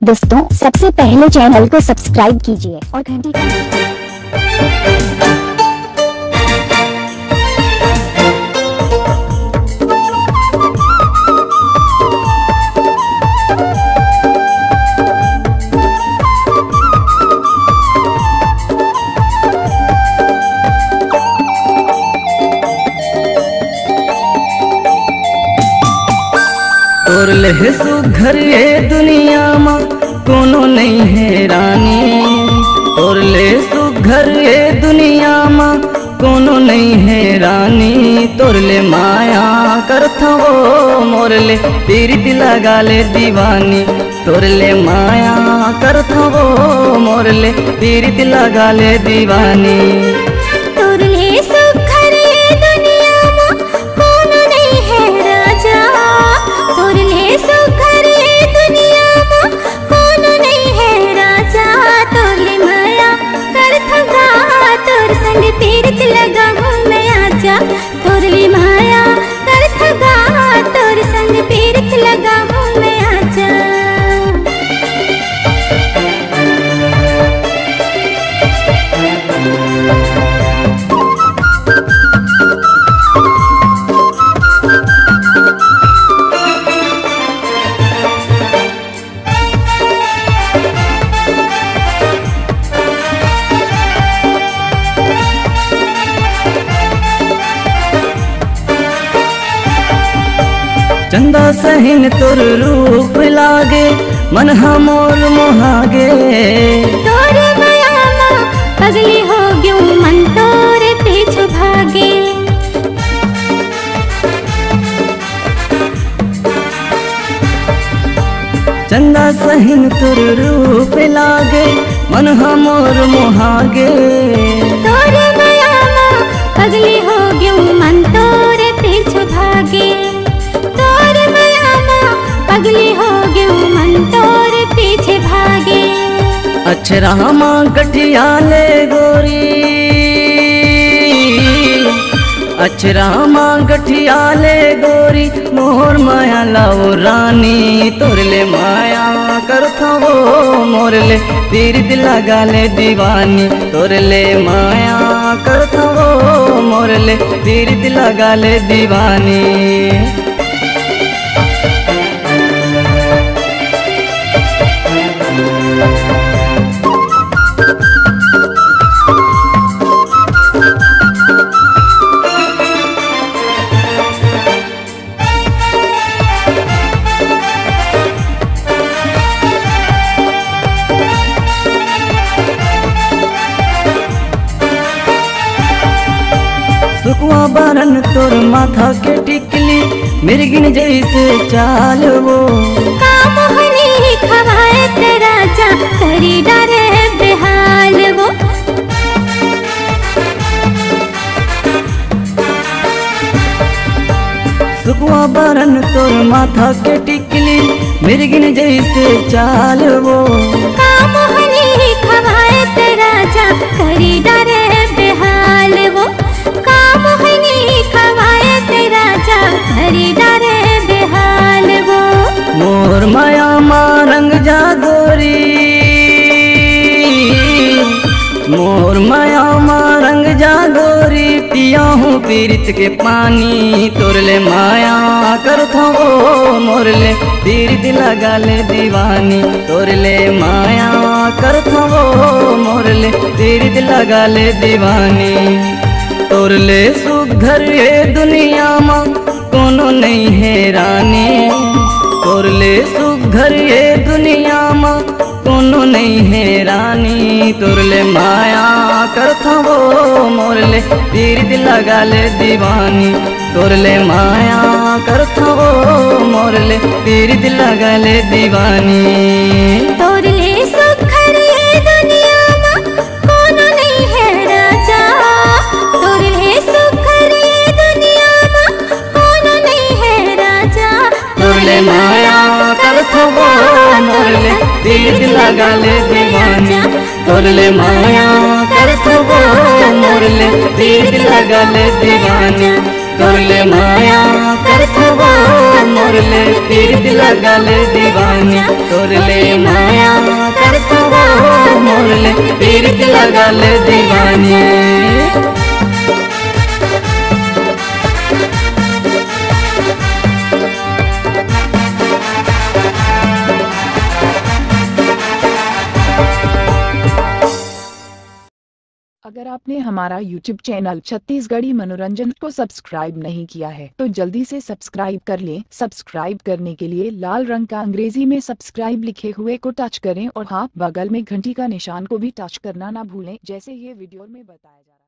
दोस्तों सबसे पहले चैनल को सब्सक्राइब कीजिए और घंटी का और ले सुघर ये दुनिया माँ कोनो नहीं है रानी। और ले सुघर ये दुनिया माँ कोनो नहीं है रानी। तोर ले माया करथा वो मोर ले पीरित लगा ले दीवानी। तोर ले माया करथा वो मोर ले पीरित लगा ले दीवानी। तोर ले सुघर ये दुनिया माँ कोनो नहीं है राजा। तोर ले सुघर ये दुनिया माँ कोनो नहीं है राजा। तोर ले माया करथा गा तोर संग पीरित लगा हूँ मैं आजा। तोर ले माया करथा गा तोर संग पीरित लगा हूँ मैं आजा। चंदा सहिन तोर रूप लागे मन हमोर मोहागे। तोर माया माँ पगली हो ग्यूं मन तोर पीछे भागे। चंदा सहिन तोर रूप लागे मन हमोर मोहागे। तोर माया माँ पगली हो ग्यूं मन तोर पीछे भागे। तोर माया माँ पगली हो ग्यूं मन तोर पीछे भागे। अक्षरा माँ गठिया ले गोरी। अक्षरा माँ गठिया ले गोरी मोर माया लाओ रानी। तोर ले माया करथा वो मोर ले पीरित लगा ले दीवानी। तोर ले माया करथा वो मोर ले पीरित लगा ले दीवानी। सुकुआ बारन तोर माथा के टिकली मिर्गिन जैसे चाल वो। काम हनी खवाए तेरा जा करी डारे बेहाल वो। सुकुआ बारन तोर माथा के टिकली मिर्गिन जैसे चाल वो। काम हनी खवाए तेरा जा करी डारे बेहाल वो। काम हनी खवाए तेरा जा करी डारे बेहाल वो। मोर माया माँ रंग जा गोरी। मोर माया माँ रंग जा गोरी पिया हूँ पीरित के पानी। तोर ले माया करथा वो मोर ले पीरित लगा ले दीवानी। तोर ले माया करथा वो मोर ले पीरित लगा ले दीवानी। तोर ले सुघर ये दुनिया माँ कोनो नहीं है रानी। तोर ले सुघर ये दुनिया माँ कोनो नहीं है रानी। तोर ले माया करथा वो मोर ले पीरित लगा ले दीवानी। तोर ले माया करथा वो मोर ले पीरित लगा ले दीवानी। तोर ले सुघर ये दुनिया माँ कोनो नहीं है राजा। तोर ले सुघर ये दुनिया माँ कोनो नहीं है राजा। तोर ले माया करथा वो मोर ले पीरित लगा ले दीवानी। तोर ले माया करथा वो मोर ले पीरित लगा ले दीवानी। तोर ले माया करथा वो मोर ले पीरित लगा ले दीवानी। तोर ले माया मोरले पीरित लगा ले दीवानी। अगर आपने हमारा YouTube चैनल छत्तीसगढ़ी मनोरंजन को सब्सक्राइब नहीं किया है तो जल्दी से सब्सक्राइब कर लें। सब्सक्राइब करने के लिए लाल रंग का अंग्रेजी में सब्सक्राइब लिखे हुए को टच करें और हाँ, बगल में घंटी का निशान को भी टच करना ना भूलें, जैसे ये वीडियो में बताया जा रहा है।